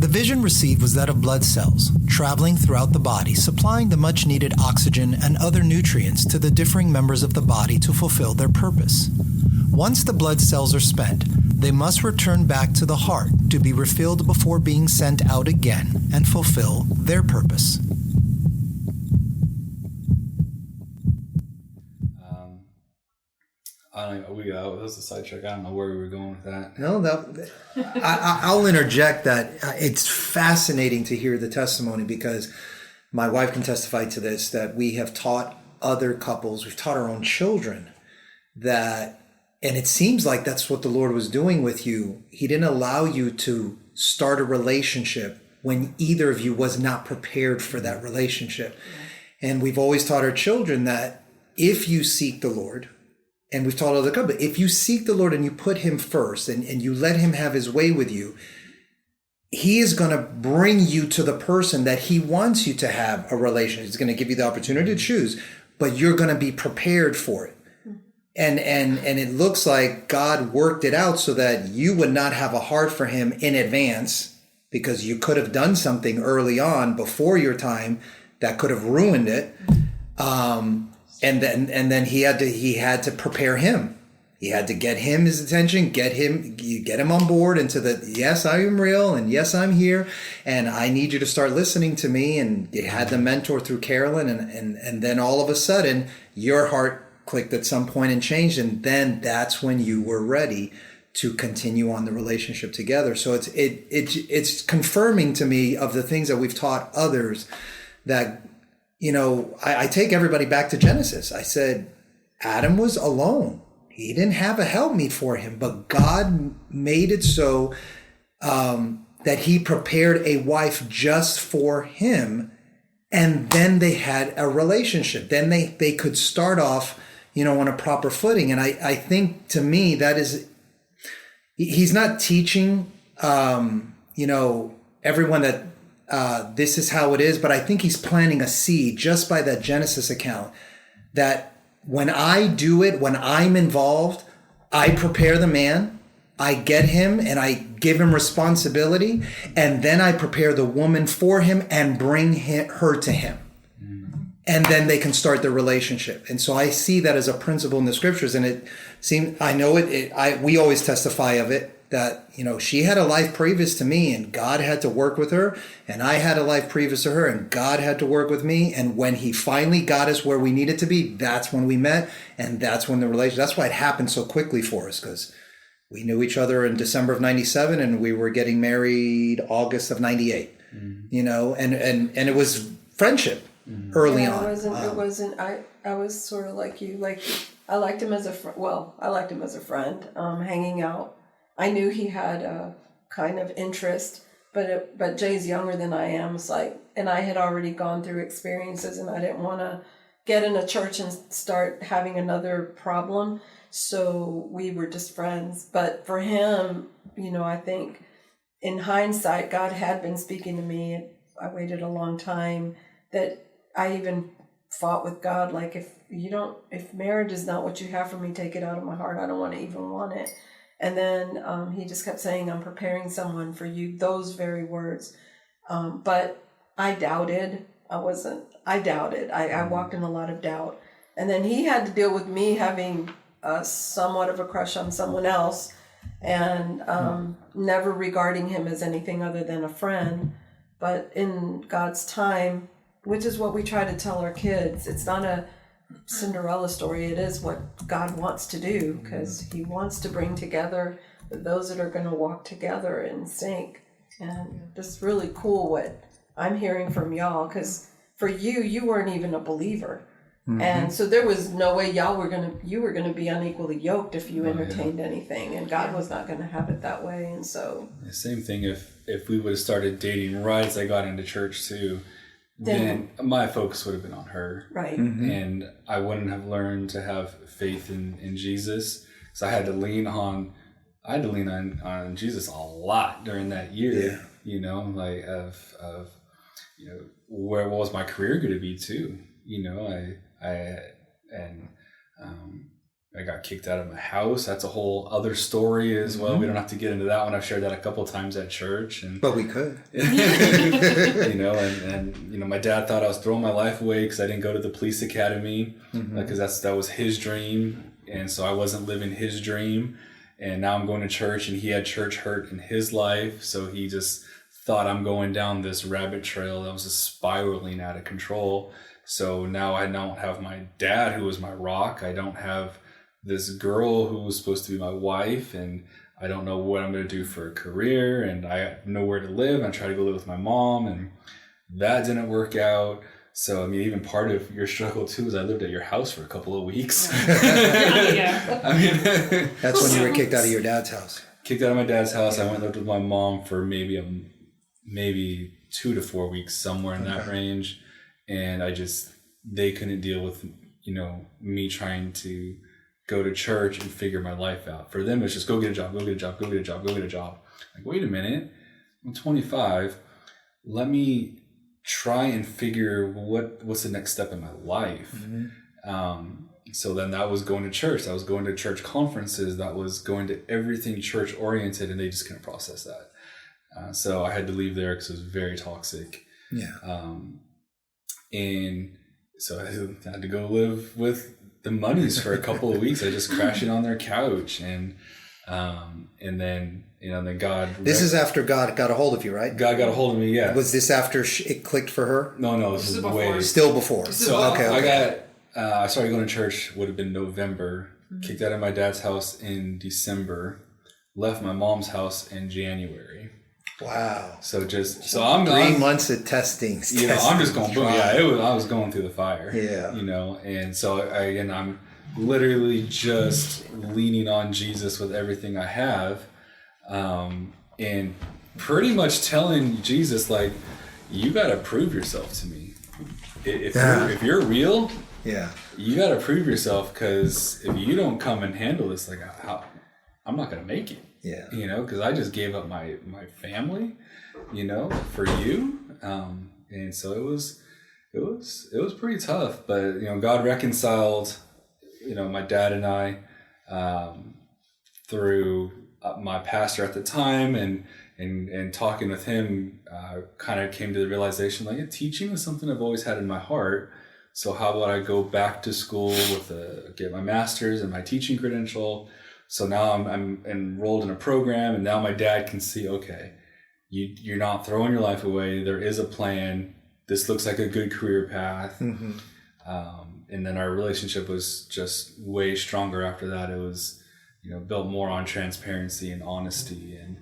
vision received was that of blood cells, traveling throughout the body, supplying the much-needed oxygen and other nutrients to the differing members of the body to fulfill their purpose. Once the blood cells are spent, they must return back to the heart to be refilled before being sent out again and fulfill their purpose. That was a sidetrack. I don't know where we were going with that. No, I'll interject that it's fascinating to hear the testimony, because my wife can testify to this, that we have taught other couples, we've taught our own children that, and it seems like that's what the Lord was doing with you. He didn't allow you to start a relationship when either of you was not prepared for that relationship. And we've always taught our children that if you seek the Lord, and we've taught other couples, if you seek the Lord and you put him first and you let him have his way with you, he is going to bring you to the person that he wants you to have a relationship. He's going to give you the opportunity to choose, but you're going to be prepared for it. And it looks like God worked it out so that you would not have a heart for him in advance, because you could have done something early on before your time that could have ruined it. And then he had to prepare him. He had to get him his attention, get him on board into the, yes, I am real, and yes, I'm here, and I need you to start listening to me. And you had the mentor through Carolyn, and then all of a sudden your heart clicked at some point and changed, and then that's when you were ready to continue on the relationship together. So it's confirming to me of the things that we've taught others, that, you know, I take everybody back to Genesis. I said, Adam was alone. He didn't have a helpmeet for him, but God made it so that he prepared a wife just for him. And then they had a relationship. Then they could start off, you know, on a proper footing. And I think, to me, that is, he's not teaching, you know, everyone that, this is how it is, but I think he's planting a seed just by that Genesis account, that when I do it, when I'm involved, I prepare the man, I get him, and I give him responsibility, and then I prepare the woman for him and bring her to him. And then they can start the relationship. And so I see that as a principle in the scriptures, and it seems, I know we always testify of it, that, you know, she had a life previous to me, and God had to work with her, and I had a life previous to her, and God had to work with me. And when he finally got us where we needed to be, that's when we met, and that's when the relationship, that's why it happened so quickly for us, because we knew each other in December of 97, and we were getting married August of 98, you know, and it was friendship early on. It wasn't, I was sort of like you, like, I liked him as a friend, hanging out. I knew he had a kind of interest, but Jay's younger than I am. It's like, and I had already gone through experiences, and I didn't want to get in a church and start having another problem. So we were just friends. But for him, you know, I think in hindsight, God had been speaking to me. I waited a long time, that I even fought with God. Like, if marriage is not what you have for me, take it out of my heart. I don't want to even want it. And then he just kept saying, I'm preparing someone for you, those very words. But I doubted. I walked in a lot of doubt. And then he had to deal with me having somewhat of a crush on someone else, and never regarding him as anything other than a friend. But in God's time, which is what we try to tell our kids, it's not a Cinderella story. It is what God wants to do, because he wants to bring together those that are going to walk together in sync. And just really cool what I'm hearing from y'all, because for you weren't even a believer. And so there was no way you were gonna be unequally yoked if you entertained anything, and God was not gonna have it that way. And so the same thing, if we would have started dating right as I got into church too, then my focus would have been on her, right? And I wouldn't have learned to have faith in Jesus. So I had to lean on Jesus a lot during that year. You know, like of you know, what was my career going to be too? You know, I I got kicked out of my house. That's a whole other story as well. We don't have to get into that one. I've shared that a couple of times at church. But we could. and my dad thought I was throwing my life away because I didn't go to the police academy, because that was his dream. And so I wasn't living his dream. And now I'm going to church, and he had church hurt in his life. So he just thought I'm going down this rabbit trail that was just spiraling out of control. So now I don't have my dad, who was my rock. I don't have this girl who was supposed to be my wife, and I don't know what I'm going to do for a career, and I have nowhere to live. I tried to go live with my mom, and that didn't work out. So, I mean, even part of your struggle too is I lived at your house for a couple of weeks. Yeah. I mean, That's when you were kicked out of your dad's house. Kicked out of my dad's house. I went and lived with my mom for maybe 2 to 4 weeks, somewhere in that range. And they couldn't deal with, me trying to go to church and figure my life out. For them, it's just go get a job, go get a job, go get a job, go get a job. Like, wait a minute, I'm 25. Let me try and figure what's the next step in my life. So then that was going to church. That was going to church conferences. That was going to everything church oriented, and they just couldn't process that. So I had to leave there because it was very toxic. Yeah. And so I had to go live with the Moneys for a couple of weeks. I just crashed in on their couch, and then God. This is after God got a hold of you, right? God got a hold of me. Yeah. Was this after it clicked for her? No. This is way still before. So Okay. I started going to church. Would have been November. Kicked out of my dad's house in December. Left my mom's house in January. Wow. So I'm 3 months of testing. I'm just going boom. Yeah, I was going through the fire. Yeah. And so I'm literally just leaning on Jesus with everything I have, and pretty much telling Jesus, like, you got to prove yourself to me. If you're real, you got to prove yourself, because if you don't come and handle this, like, I'm not going to make it. Yeah. Because I just gave up my family, for you. And so it was pretty tough, but, God reconciled, my dad and I, through my pastor at the time, and talking with him, kind of came to the realization, like, teaching is something I've always had in my heart. So how about I go back to school get my master's and my teaching credential? So now I'm enrolled in a program, and now my dad can see, okay, you're not throwing your life away. There is a plan. This looks like a good career path. And then our relationship was just way stronger after that. It was, built more on transparency and honesty. And,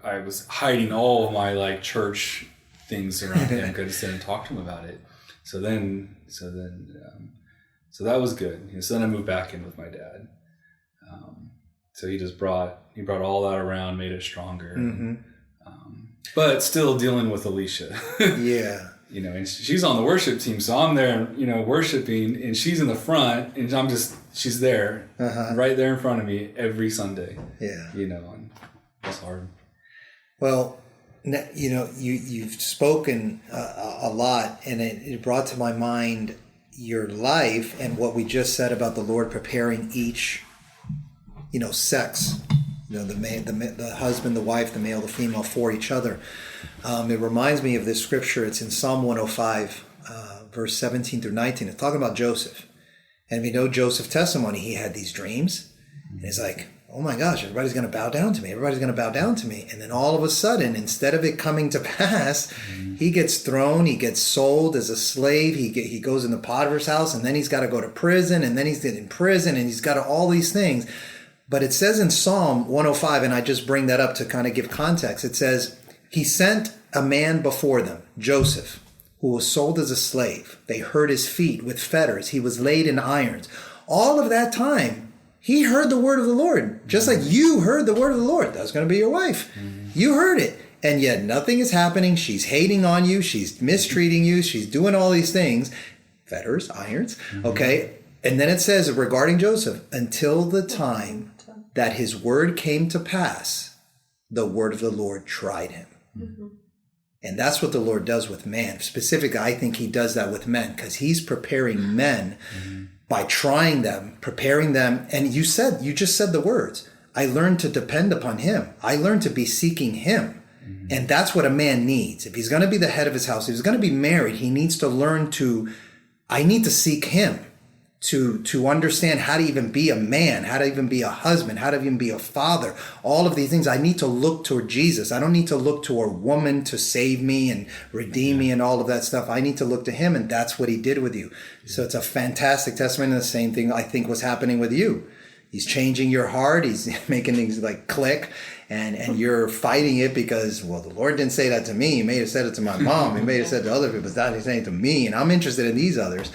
I was hiding all of my, like, church things around him, because I just didn't talk to him about it. So that was good. So then I moved back in with my dad. So he brought all that around, made it stronger. But still dealing with Alicia. Yeah. And she's on the worship team, so I'm there, worshiping, and she's in the front, and she's there, right there in front of me every Sunday. Yeah. And it's hard. Well, you've spoken a lot, and it brought to my mind your life and what we just said about the Lord preparing each, sex, the husband, the wife, the male, the female, for each other. It reminds me of this scripture. It's in Psalm 105, verse 17 through 19. It's talking about Joseph. And we know Joseph's testimony. He had these dreams, and he's like, oh my gosh, everybody's going to bow down to me. Everybody's going to bow down to me. And then all of a sudden, instead of it coming to pass, he gets thrown, he gets sold as a slave. He goes into Potiphar's house, and then he's got to go to prison, and then he's in prison, and he's got all these things. But it says in Psalm 105, and I just bring that up to kind of give context. It says, he sent a man before them, Joseph, who was sold as a slave. They hurt his feet with fetters. He was laid in irons. All of that time, he heard the word of the Lord, just like you heard the word of the Lord. That's going to be your wife. You heard it. And yet nothing is happening. She's hating on you. She's mistreating you. She's doing all these things. Fetters, irons. Okay. And then it says regarding Joseph, until the time that his word came to pass, the word of the Lord tried him. And that's what the Lord does with man. Specifically, I think he does that with men, because he's preparing men by trying them, preparing them. And you just said the words. I learned to depend upon him. I learned to be seeking him. And that's what a man needs. If he's going to be the head of his house, if he's going to be married, he needs to learn I need to seek him to understand how to even be a man, how to even be a husband, how to even be a father. All of these things, I need to look toward Jesus. I don't need to look to a woman to save me and redeem me and all of that stuff. I need to look to him, and that's what he did with you. So it's a fantastic testimony. And the same thing I think was happening with you. He's changing your heart. He's making things like click, and you're fighting it because, well, the Lord didn't say that to me. He may have said it to my mom. He may have said it to other people, but he's saying it to me, and I'm interested in these others.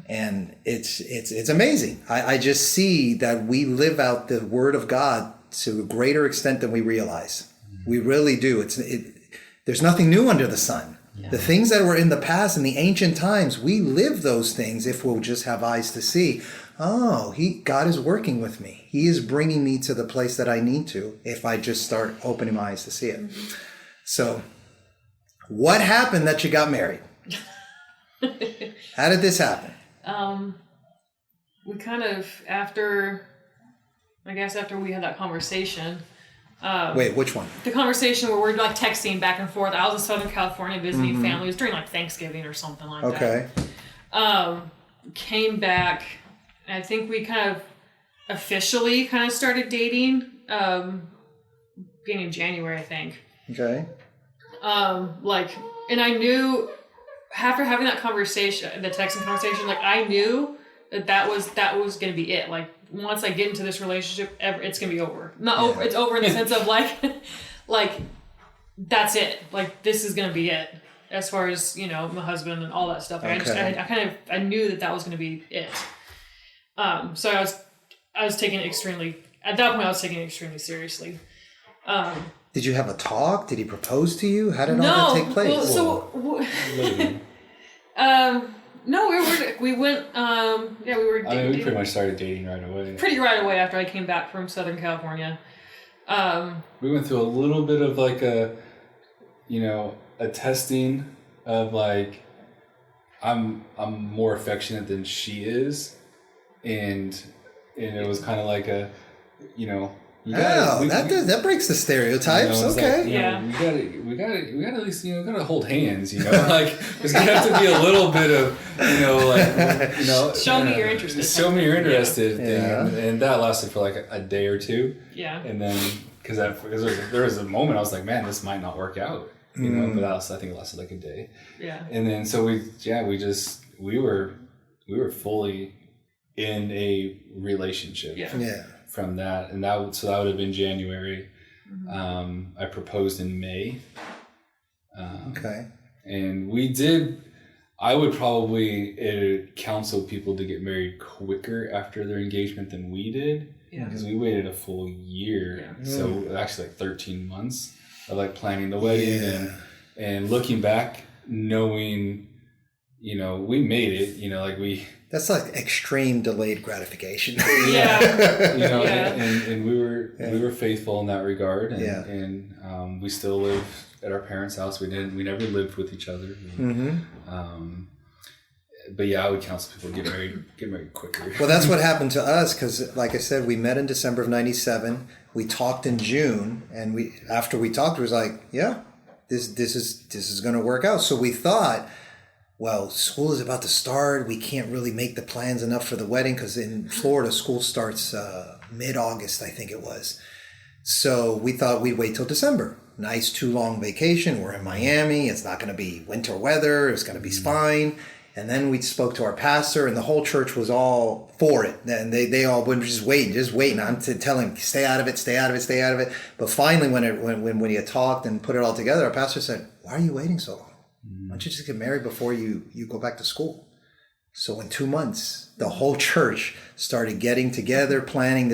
And it's amazing. I just see that we live out the Word of God to a greater extent than we realize. We really do. There's nothing new under the sun. Yeah. The things that were in the past, in the ancient times, we live those things if we'll just have eyes to see. Oh, God is working with me. He is bringing me to the place that I need to if I just start opening my eyes to see it. Mm-hmm. So, what happened that you got married? How did this happen? We kind of, after we had that conversation. Wait, which one? The conversation where we're like texting back and forth. I was in Southern California visiting family. It was during like Thanksgiving or something like that. Okay. Came back. I think we kind of officially kind of started dating beginning of January, I think. Okay. And I knew after having that conversation, the texting conversation, like I knew that was going to be it. Like once I get into this relationship, it's going to be over. Not over. It's over in the sense of like that's it. Like this is going to be it. As far as, my husband and all that stuff. Okay. I knew that was going to be it. So I was taking it extremely, at that point I was taking it extremely seriously. Did you have a talk? Did he propose to you? How did all that take place? No, we went, we were dating. We pretty much started dating right away. Pretty right away after I came back from Southern California. We went through a little bit of like a testing of like, I'm more affectionate than she is. And it was kind of like a, that breaks the stereotypes. Okay. Like, we gotta at least, gotta hold hands, like there's gonna have to be a little bit of, show me you're interested. Show me you're interested thing. And that lasted for like a day or two. Yeah. And then, because there was a moment I was like, man, this might not work out, but I think it lasted like a day. Yeah. And then, so we were fully in a relationship from that. And that would have been January. Mm-hmm. I proposed in May. Okay. And I would probably counsel people to get married quicker after their engagement than we did. Yeah. Because we waited a full year. Yeah. So actually like 13 months of like planning the wedding and looking back, knowing, we made it, that's like extreme delayed gratification. Yeah. And we were faithful in that regard. And we still live at our parents' house. We never lived with each other. But I would counsel people get married quicker. Well, that's what happened to us because, like I said, we met in December of '97. We talked in June, and after we talked, it was like, this is going to work out. So we thought, well, school is about to start. We can't really make the plans enough for the wedding because in Florida, school starts mid-August, I think it was. So we thought we'd wait till December. Nice 2-long vacation. We're in Miami. It's not going to be winter weather. It's going to be fine. And then we spoke to our pastor, and the whole church was all for it. And they all were just waiting. I'm telling him, stay out of it. But finally, when he had talked and put it all together, our pastor said, "Why are you waiting so long? Why don't you just get married before you go back to school?" So in 2 months, the whole church started getting together, planning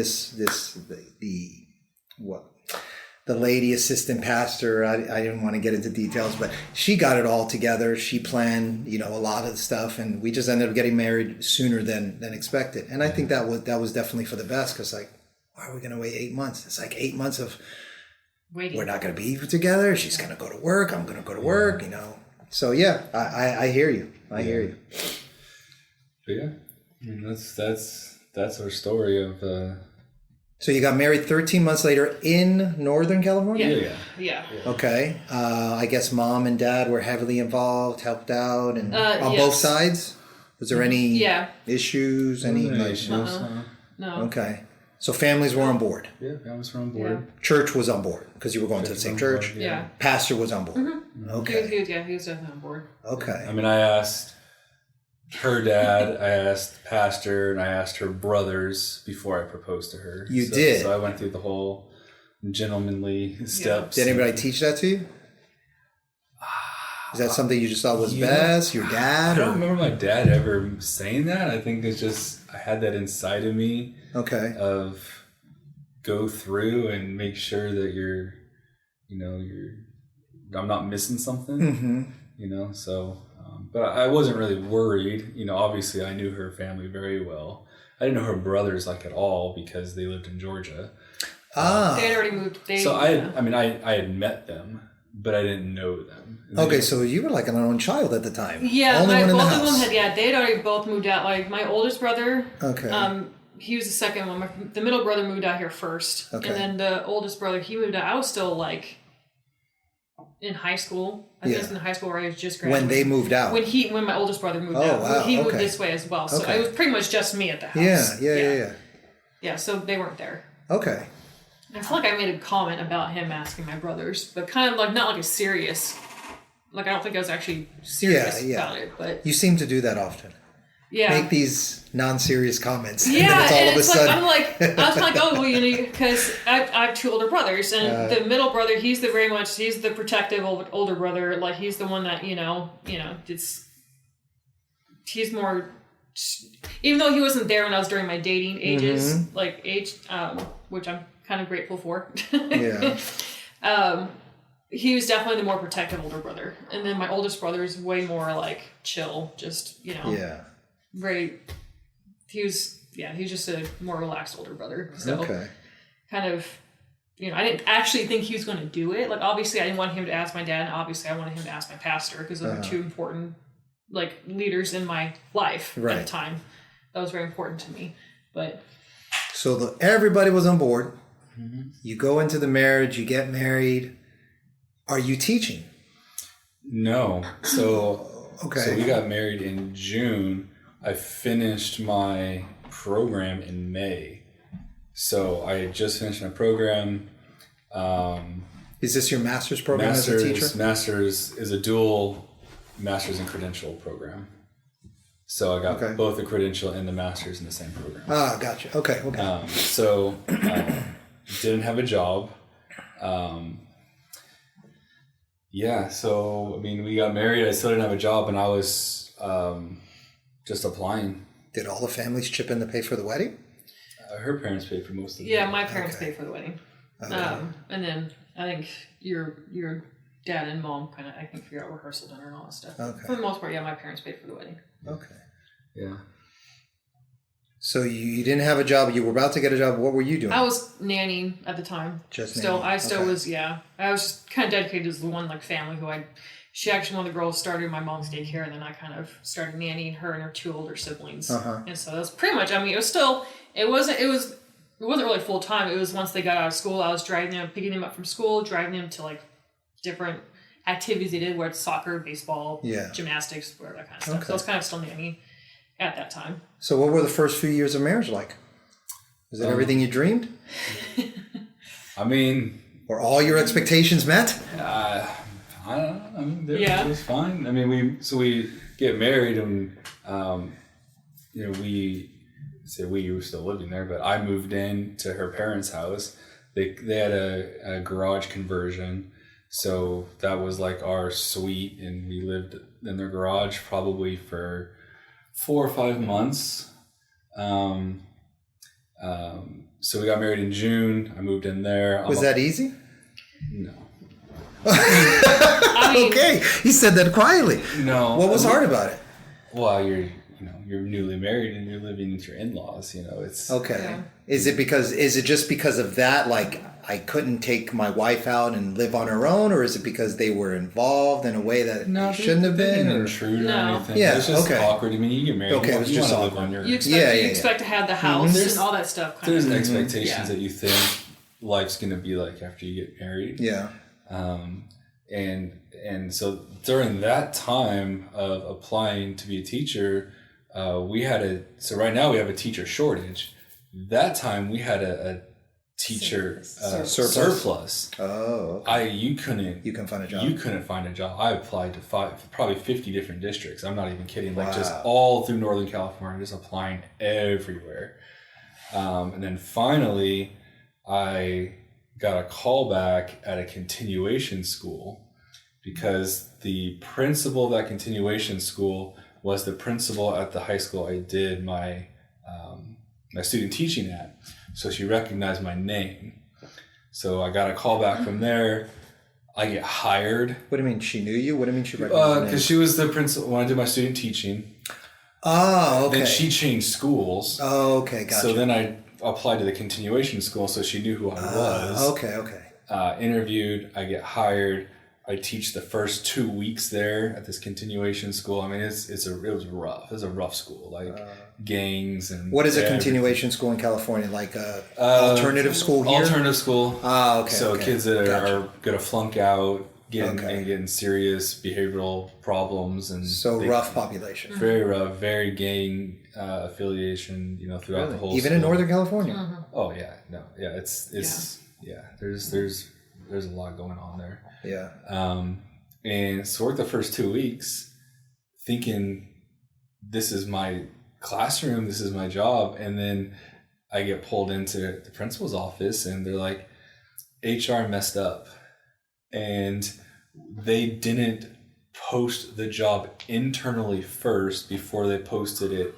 the lady assistant pastor, I didn't want to get into details, but she got it all together. She planned, a lot of the stuff, and we just ended up getting married sooner than expected. And I think that was definitely for the best, because why are we going to wait 8 months? It's like 8 months of waiting. We're not going to be together. She's going to go to work. I'm going to go to work, So I hear you. I hear you. But And that's our story of. So you got married 13 months later in Northern California? Yeah. Okay. I guess mom and dad were heavily involved, helped out, and on both sides? Was there any issues? Any issues? No. Okay. So families were on board? Yeah, families were on board. Yeah. Church was on board because you were going to the same church? Board, Yeah. Pastor was on board? Mm-hmm. Okay. He was definitely on board. Okay. I mean, I asked her dad, I asked the pastor, and I asked her brothers before I proposed to her. You did? So I went through the whole gentlemanly steps. Did anybody teach that to you? Is that something you just thought was best? Your dad? I don't remember my dad ever saying that. I think it's just, I had that inside of me. Okay. Of go through and make sure that I'm not missing something. Mm-hmm. So, but I wasn't really worried. Obviously I knew her family very well. I didn't know her brothers at all because they lived in Georgia. They had already moved. I had met them, but I didn't know them. Okay, so you were like an own child at the time. Yeah, Only one in the both house. of them had. They had already both moved out. Like my oldest brother. Okay. He was the second one. The middle brother moved out here first, Okay. and then the oldest brother he moved out. I was still in high school. I think I was in high school where I was just graduating. When they moved out. When my oldest brother moved out. Wow, He moved okay. this way as well. So Okay. it was pretty much just me at the house. Yeah. Yeah, so they weren't there. Okay. I feel like I made a comment about him asking my brothers, but kind of not a serious. I don't think I was actually serious about it, but you seem to do that often. yeah. Make these non-serious comments. Yeah, and then it's all and of a it's sudden. I was like, oh, well, because I have two older brothers, and the middle brother, he's the protective older brother. He's the one that he's more. Even though he wasn't there when I was during my dating ages, which I'm kind of grateful for. Yeah. He was definitely the more protective older brother, and then my oldest brother is way more chill, just Yeah. very. He's just a more relaxed older brother. So Okay. kind of, I didn't actually think he was going to do it. Obviously, I didn't want him to ask my dad, and obviously, I wanted him to ask my pastor because those are two important leaders in my life at the time. That was very important to me. But so everybody was on board. Mm-hmm. You go into the marriage. You get married. Are you teaching? No. So Okay. So we got married in June. I finished my program in May. So I had just finished my program. Is this your master's program as a teacher? Master's is a dual master's and credential program. So I got both the credential and the master's in the same program. Ah, gotcha. Okay. Didn't have a job. So we got married. I still didn't have a job, and I was just applying. Did all the families chip in to pay for the wedding? Her parents paid for most of it. Yeah, my parents paid for the wedding. And then I think your dad and mom kind of, figure out rehearsal dinner and all that stuff. Okay. For the most part, yeah, my parents paid for the wedding. Okay. Yeah. So you didn't have a job. You were about to get a job. What were you doing? I was nannying at the time. Nannying. I still was, yeah. I was just kind of dedicated to the one family who she actually, one of the girls started my mom's daycare, and then I kind of started nannying her and her two older siblings. And so that was pretty much, it was still, it wasn't really full time. It was once they got out of school, I was driving them, picking them up from school, driving them to different activities they did, where it's soccer, baseball, gymnastics, whatever, that kind of stuff. So I was kind of still nannying at that time. So what were the first few years of marriage like? Was it everything you dreamed? Were all your expectations met? I don't know. It was fine. We get married, and we were still living there, but I moved in to her parents' house. They had a garage conversion, so that was our suite, and we lived in their garage probably for 4 or 5 months. So we got married in June. I moved in there. Was that easy? No. Okay, he said that quietly. No. What was hard about it? Well, you're newly married and you're living with your in-laws. It's okay. Yeah. Is it just because of that? I couldn't take my wife out and live on her own, or is it because they were involved in a way that they shouldn't have they been? didn't Or? intrude or No. anything. Yeah, It's just okay. awkward. I mean, you get married. Okay, it was you just want to live awkward. on your. You expect Yeah, you yeah, expect to have the house There's- and all that stuff. Kind There's of. expectations Yeah. that you think life's going to be like after you get married. Yeah. And so during that time of applying to be a teacher, so right now we have a teacher shortage. That time we had a teacher surplus. Oh, okay. You couldn't find a job. You couldn't find a job. I applied to probably 50 different districts. I'm not even kidding. Like just Wow. all through Northern California, just applying everywhere. And then finally, I got a call back at a continuation school because the principal of that continuation school was the principal at the high school I did my student teaching at. So she recognized my name. So I got a call back from there. I get hired. What do you mean she knew you? What do you mean she recognized your name? Because she was the principal when I did my student teaching. Oh, okay. Then she changed schools. Oh, okay, gotcha. So then I applied to the continuation school, so she knew who I was. Okay. Interviewed. I get hired. I teach the first 2 weeks there at this continuation school. I mean, it was rough. It was a rough school, like gangs and. What is a continuation school in California? Like a alternative school here? Alternative school. Ah, okay. So kids that are going to flunk out, getting serious behavioral problems, and rough population. Very rough, very gang affiliation. Throughout the whole. Even school. in Northern California. Mm-hmm. Oh yeah, no, yeah, it's there's a lot going on there. Yeah. And so worked the first 2 weeks thinking this is my classroom, this is my job. And then I get pulled into the principal's office and they're like, HR messed up and they didn't post the job internally first before they posted it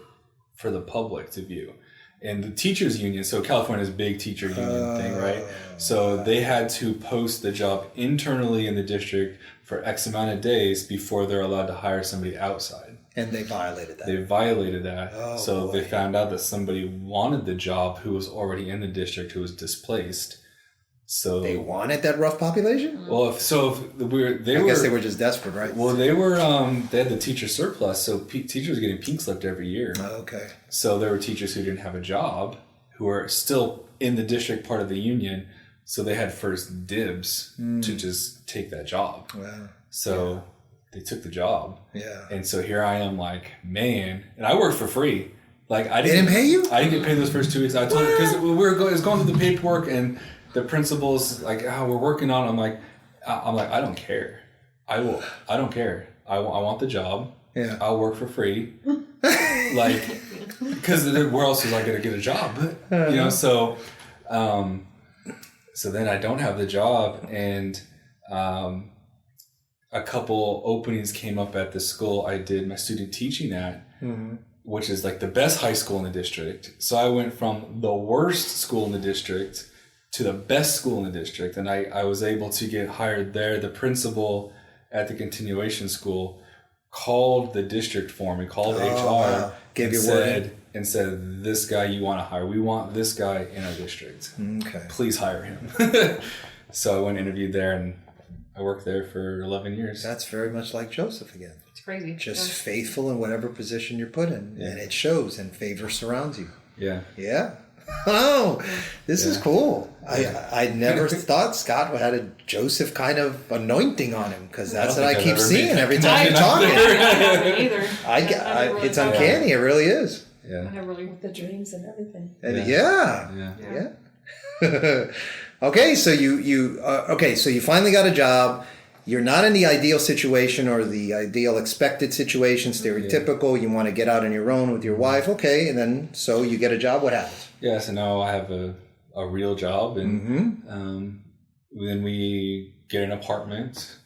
for the public to view. And the teachers union, so California's big teacher union thing, right? So they had to post the job internally in the district for X amount of days before they're allowed to hire somebody outside. And they violated that. They violated that. Oh, so boy. they found out that somebody wanted the job who was already in the district who was displaced. So They wanted that rough population? well, if I guess they were just desperate, right? well, they had the teacher surplus, so teachers were getting pink slipped every year. Okay. So there were teachers who didn't have a job, who were still in the district part of the union, so they had first dibs to just take that job. Wow. So they took the job. Yeah. And so here I am like, man, and I worked for free. Like They didn't pay you? I didn't get paid those first 2 weeks. I told because it was going through the paperwork and the principal's like, we're working on it. I'm like, I don't care. I don't care. I want the job. Yeah. I'll work for free. Like, because where else was I going to get a job? So then I don't have the job, and a couple openings came up at the school I did my student teaching at, which is like the best high school in the district. So I went from the worst school in the district to the best school in the district, and I was able to get hired there. The principal at the continuation school called the district for me, called HR, wow. Gave you word. And said, this guy you want to hire. We want this guy in our district. Okay. Please hire him. So I went and interviewed there, and I worked there for 11 years. That's very much like Joseph again. It's crazy. Just faithful in whatever position you're put in. Yeah. And it shows, and favor surrounds you. Yeah. Yeah. Oh, this is cool. I never thought Scott had a Joseph kind of anointing on him, because that's what I keep seeing every time you're talking. Either. It's uncanny. It really is. Yeah. With the dreams and everything. And Yeah. Okay, so you finally got a job. You're not in the ideal situation or the ideal expected situation, stereotypical. You want to get out on your own with your wife. Okay, and then so you get a job. What happens? Yeah, so now I have a real job, and then we get an apartment.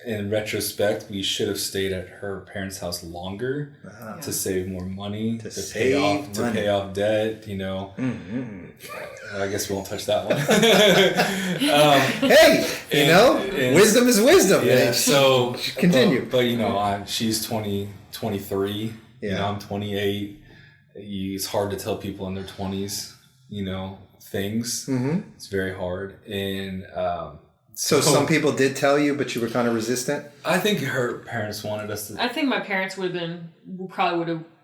In retrospect, we should have stayed at her parents' house longer to save more money, to pay off debt. I guess we won't touch that one. Wisdom is wisdom. Yeah. So continue. But she's 23. Yeah. I'm 28. It's hard to tell people in their 20s things. It's very hard. And so some people did tell you, but you were kind of resistant? I think her parents wanted us to. I think my parents would have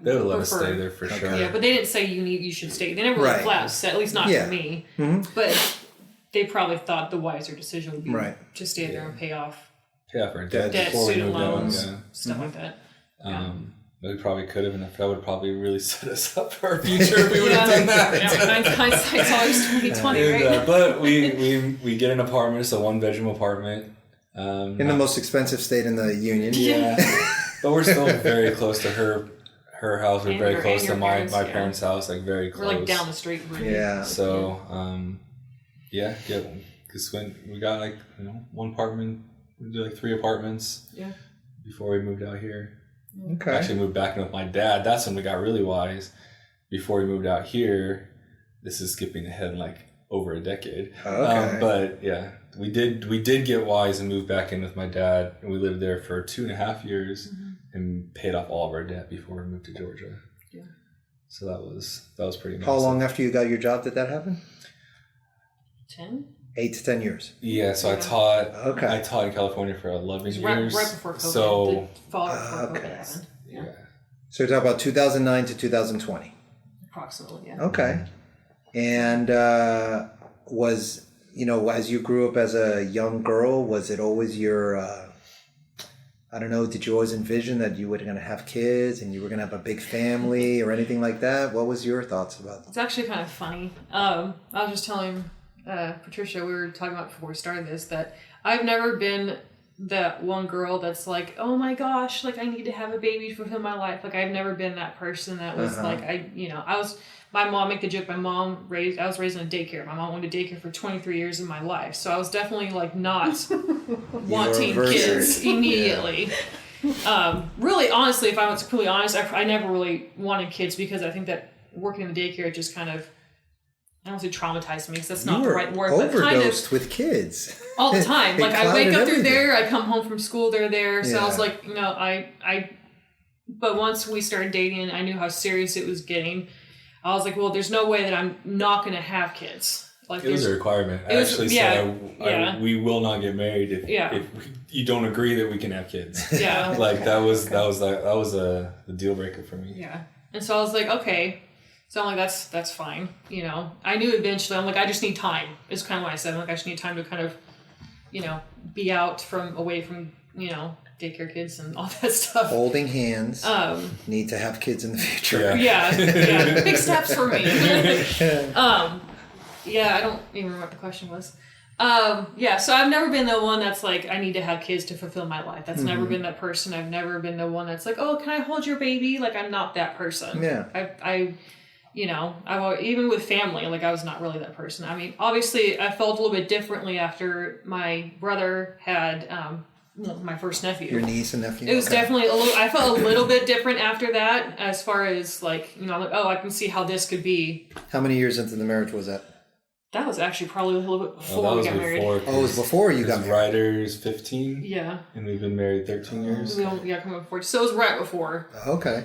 They would let us stay there for sure. Yeah, but they didn't say you should stay. They never really flat said, at least not for me. But they probably thought the wiser decision would be to stay there and pay off our debt, student loans, stuff like that. We probably could have, and that would probably really set us up for our future if we would have done that. Hindsight's always 20/20, right? But we get an apartment, it's a 1-bedroom apartment. In the most expensive state in the union. Yeah. But we're still very close to her house. We're very close to my parents' house, like very close. We're like down the street. Yeah. So, because when we got one apartment, we did like 3 apartments. Yeah. Before we moved out here. Okay. I actually moved back in with my dad. That's when we got really wise. Before we moved out here, this is skipping ahead like over a decade. Okay. But yeah, we did get wise and move back in with my dad, and we lived there for 2.5 years and paid off all of our debt before we moved to Georgia. Yeah. So that was pretty nice. How long after you got your job did that happen? 10? 8 to 10 years. Yeah, so I taught. Okay. I taught in California for 11 years. Right before COVID. So the fall before COVID happened. Yeah. So you're talking about 2009 to 2020. Approximately, yeah. Okay. And was as you grew up as a young girl, was it always your I don't know, did you always envision that you were going to have kids and you were going to have a big family or anything like that? What was your thoughts about that? It's actually kind of funny. I was just telling Patricia, we were talking about before we started this, that I've never been that one girl that's like, oh my gosh, like I need to have a baby to fulfill my life. Like I've never been that person that was like, my mom, make the joke, I was raised in a daycare. My mom went to daycare for 23 years of my life. So I was definitely like not wanting kids immediately. Yeah. Really, honestly, if I was completely honest, I never really wanted kids because I think that working in the daycare just kind of, I don't say traumatized me because that's not the right word, but kind of with kids all the time. Like I wake up, they're there. I come home from school, they're there. So I was like, but once we started dating, I knew how serious it was getting. I was like, well, there's no way that I'm not going to have kids. Like it was a requirement. I actually said we will not get married if you don't agree that we can have kids. Yeah, like that was the deal breaker for me. Yeah, and so I was like, okay. So I'm like, that's fine. I knew eventually. I'm like, I just need time. Is kind of what I said. I'm like, I just need time to kind of, be away from daycare kids and all that stuff. Holding hands. Need to have kids in the future. Yeah. Big steps for me. I don't even remember what the question was. So I've never been the one that's like, I need to have kids to fulfill my life. That's never been that person. I've never been the one that's like, oh, can I hold your baby? Like, I'm not that person. Yeah. I even with family, like I was not really that person. I mean, obviously I felt a little bit differently after my brother had, my first nephew. Your niece and nephew? It was definitely I felt a little bit different after that as far as like, like, oh, I can see how this could be. How many years into the marriage was that? That was actually probably a little bit before we got married. Oh, it was before you got married. Ryder's 15. Yeah. And we've been married 13 years. Coming up 40. So it was right before. Okay.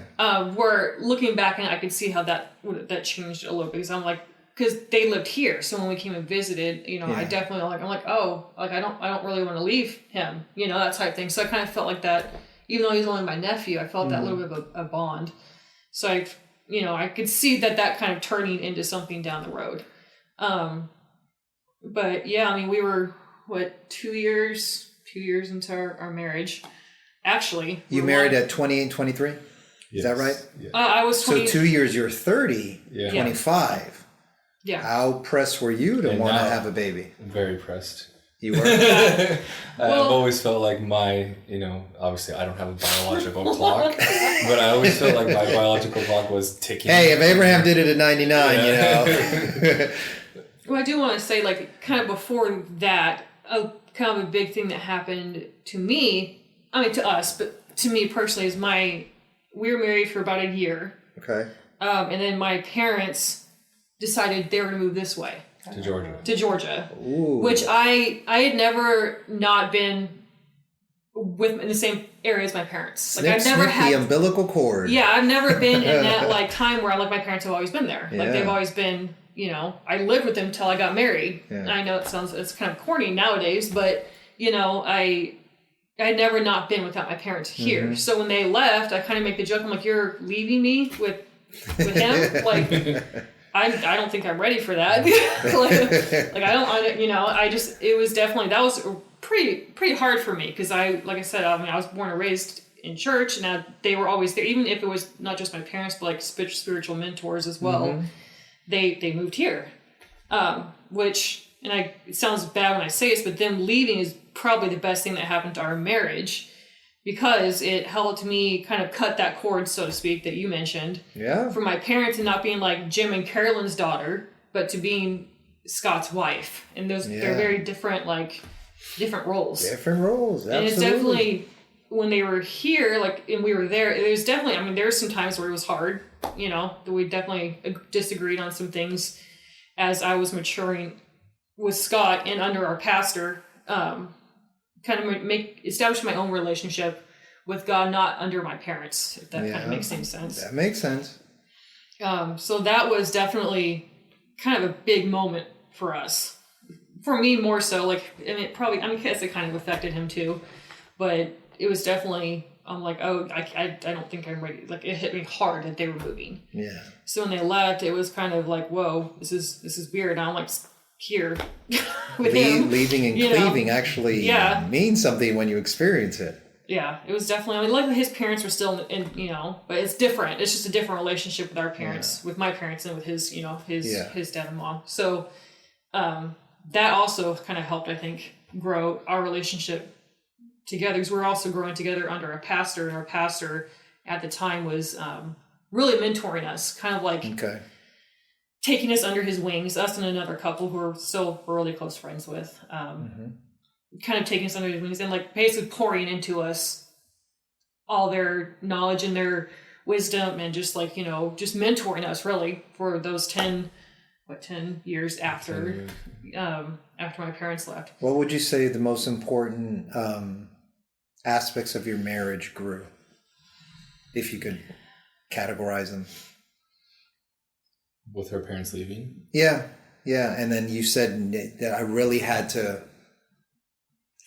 Where looking back and I could see how that changed a little bit because I'm like, because they lived here, so when we came and visited, I definitely I'm like, oh, like I don't really want to leave him, that type of thing. So I kind of felt like that, even though he's only my nephew, I felt that little bit of a bond. So I could see that kind of turning into something down the road. But yeah, I mean, we were 2 years into our marriage. Actually, you married at 28, 23. Yes. Is that right? Yeah. I was 20. So 2 years, you're 30, 25. Yeah. How pressed were you to want to have a baby? I'm very pressed. You were? I've always felt like my, obviously I don't have a biological clock, but I always felt like my biological clock was ticking. Hey, if Abraham did it at 99, Well, I do want to say, like, kind of before that, kind of a big thing that happened to me, I mean, to us, but to me personally, is we were married for about a year. Okay. And then my parents decided they were going to move this way. To Georgia. Ooh. Which I had never not been in the same area as my parents. Like I've never had the umbilical cord. Yeah, I've never been in that like time where like my parents have always been there. Yeah. Like they've always been, I lived with them till I got married. Yeah. And I know it's kind of corny nowadays, but I had never not been without my parents here. So when they left, I kind of make the joke, I'm like, you're leaving me with him? Like, I don't think I'm ready for that. It was definitely, that was pretty hard for me. Cause I was born and raised in church, and they were always there, even if it was not just my parents, but like spiritual mentors as well. They moved here, it sounds bad when I say this, but them leaving is probably the best thing that happened to our marriage, because it helped me kind of cut that cord, so to speak, that you mentioned. Yeah. From my parents, and not being like Jim and Carolyn's daughter, but to being Scott's wife. And they're very different, different roles. Different roles, absolutely. And it's definitely, when they were here, and we were there, it was definitely, there were some times where it was hard, that we definitely disagreed on some things as I was maturing with Scott and under our pastor, kind of establish my own relationship with God, not under my parents, if that kind of makes any sense. That makes sense. So that was definitely kind of a big moment for us. For me, more so, I guess it kind of affected him too, but it was definitely, I'm like, oh, I don't think I'm ready. Like, it hit me hard that they were moving. Yeah. So when they left, it was kind of like, whoa, this is weird. I'm like here with him. Leaving and cleaving actually means something when you experience it. Yeah, it was definitely, like his parents were still in, but it's different. It's just a different relationship with our parents, with my parents, and with his, his dad and mom. So that also kind of helped, I think, grow our relationship together, because we're also growing together under a pastor, and our pastor at the time was really mentoring us, kind of like taking us under his wings, us and another couple who we're really close friends with, kind of taking us under his wings and basically pouring into us all their knowledge and their wisdom, and just just mentoring us really for those 10 years after after my parents left. What would you say the most important aspects of your marriage grew, if you could categorize them? With her parents leaving? Yeah. And then you said that I really had to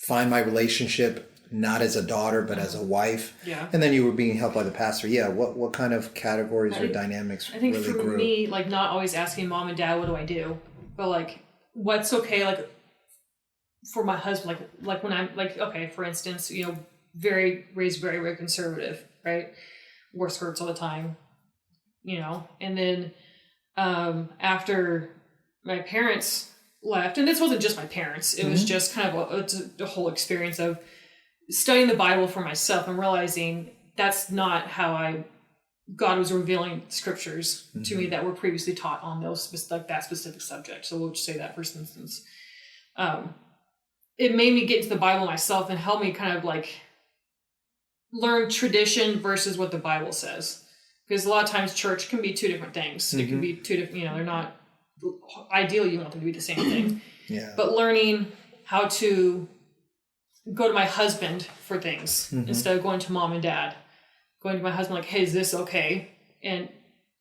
find my relationship not as a daughter, but as a wife. Yeah. And then you were being helped by the pastor. Yeah. What kind of categories or dynamics really grew? I think for me, not always asking mom and dad, what do I do? But what's okay, for my husband, when I'm okay, for instance, raised very, very conservative, right? Wore skirts all the time, and then after my parents left, and this wasn't just my parents, it was just kind of a whole experience of studying the Bible for myself and realizing that's not how God was revealing scriptures to me that were previously taught on that specific subject. So we'll just say that, for instance. It made me get into the Bible myself and help me kind of learn tradition versus what the Bible says. Because a lot of times church can be two different things. It can be two different, they're not, ideally you want them to be the same thing. Yeah. But learning how to go to my husband for things instead of going to mom and dad. Going to my husband hey, is this okay? And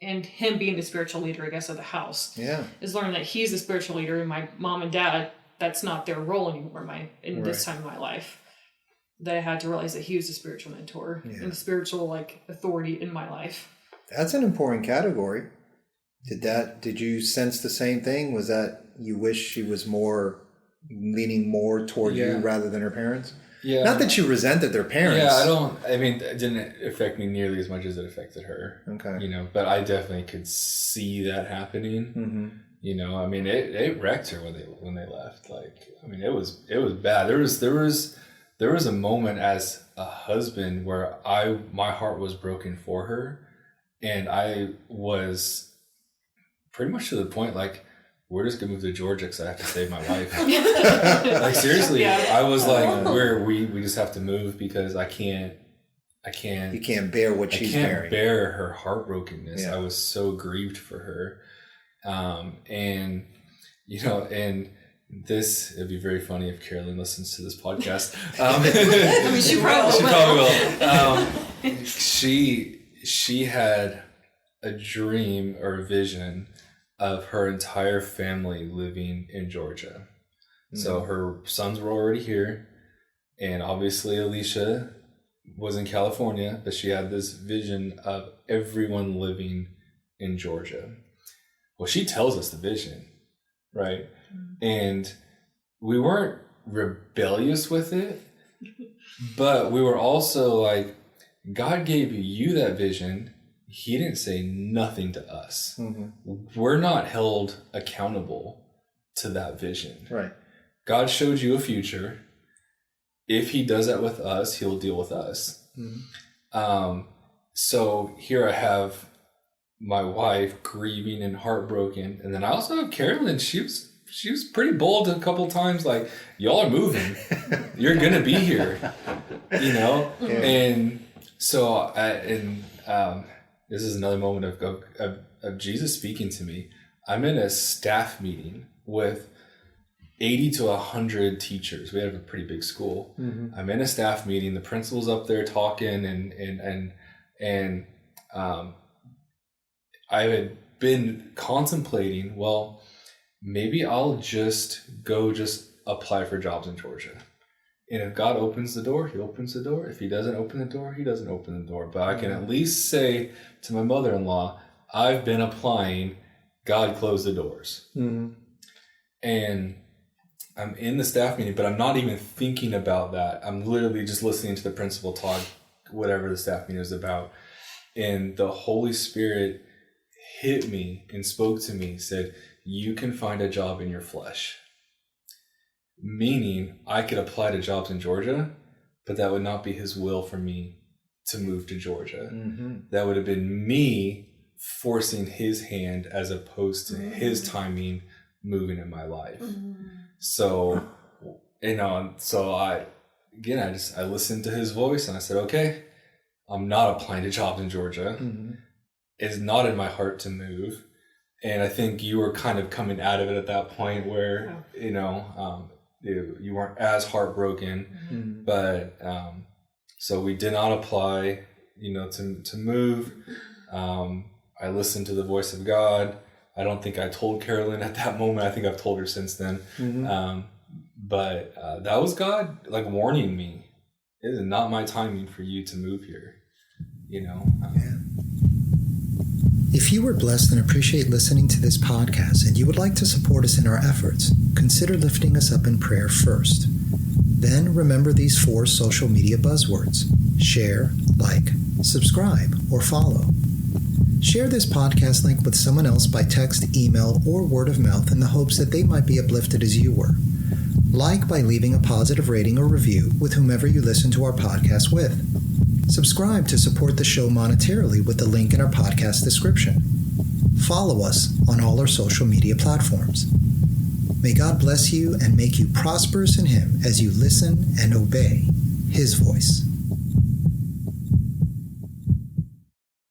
him being the spiritual leader, I guess, of the house. Yeah. Is learning that he's the spiritual leader, and my mom and dad, that's not their role anymore in this time of my life. That I had to realize that he was the spiritual mentor and the spiritual authority in my life. That's an important category. Did you sense the same thing? Was that you wish she was leaning more toward you rather than her parents? Yeah. Not that you resented their parents. Yeah, it didn't affect me nearly as much as it affected her. Okay. But I definitely could see that happening. It wrecked her when they left. It was bad. There was a moment as a husband where my heart was broken for her, and I was pretty much to the point we're just gonna move to Georgia because I have to save my life. Seriously, I was we just have to move because I can't. You can't bear what she's bearing. I can't bear her heartbrokenness. I was so grieved for her, and this, it'd be very funny if Carolyn listens to this podcast. She probably will. She had a dream or a vision of her entire family living in Georgia. So her sons were already here, and obviously Alicia was in California, but she had this vision of everyone living in Georgia. Well, she tells us the vision, right? And we weren't rebellious with it, but we were also like, God gave you that vision. He didn't say nothing to us. We're not held accountable to that vision. Right. God showed you a future. If he does that with us, he'll deal with us. So here I have my wife grieving and heartbroken. And then I also have Carolyn. She was pretty bold a couple times, like, y'all are moving. You're going to be here, you know? Yeah. And so, this is another moment of Jesus speaking to me. I'm in a staff meeting with 80 to 100 teachers. We have a pretty big school. I'm in a staff meeting. The principal's up there talking, and I had been contemplating, well, maybe I'll just apply for jobs in Georgia. And if God opens the door, he opens the door. If he doesn't open the door, he doesn't open the door. But I can at least say to my mother-in-law, I've been applying, God closed the doors. And I'm in the staff meeting, but I'm not even thinking about that. I'm literally just listening to the principal talk, whatever the staff meeting is about. And the Holy Spirit hit me and spoke to me, said, you can find a job in your flesh. Meaning I could apply to jobs in Georgia, but that would not be his will for me to move to Georgia. That would have been me forcing his hand as opposed to his timing moving in my life. So, so I listened to his voice and I said, okay, I'm not applying to jobs in Georgia. It's not in my heart to move. And I think you were kind of coming out of it at that point where, you weren't as heartbroken, but so we did not apply, to move. I listened to the voice of God. I don't think I told Carolyn at that moment. I think I've told her since then. But that was God like warning me. It is not my timing for you to move here. If you were blessed and appreciate listening to this podcast and you would like to support us in our efforts, consider lifting us up in prayer first. Then remember these 4 social media buzzwords: share, like, subscribe, or follow. Share this podcast link with someone else by text, email, or word of mouth in the hopes that they might be uplifted as you were. Like by leaving a positive rating or review with whomever you listen to our podcast with. Subscribe to support the show monetarily with the link in our podcast description. Follow us on all our social media platforms. May God bless you and make you prosperous in Him as you listen and obey His voice.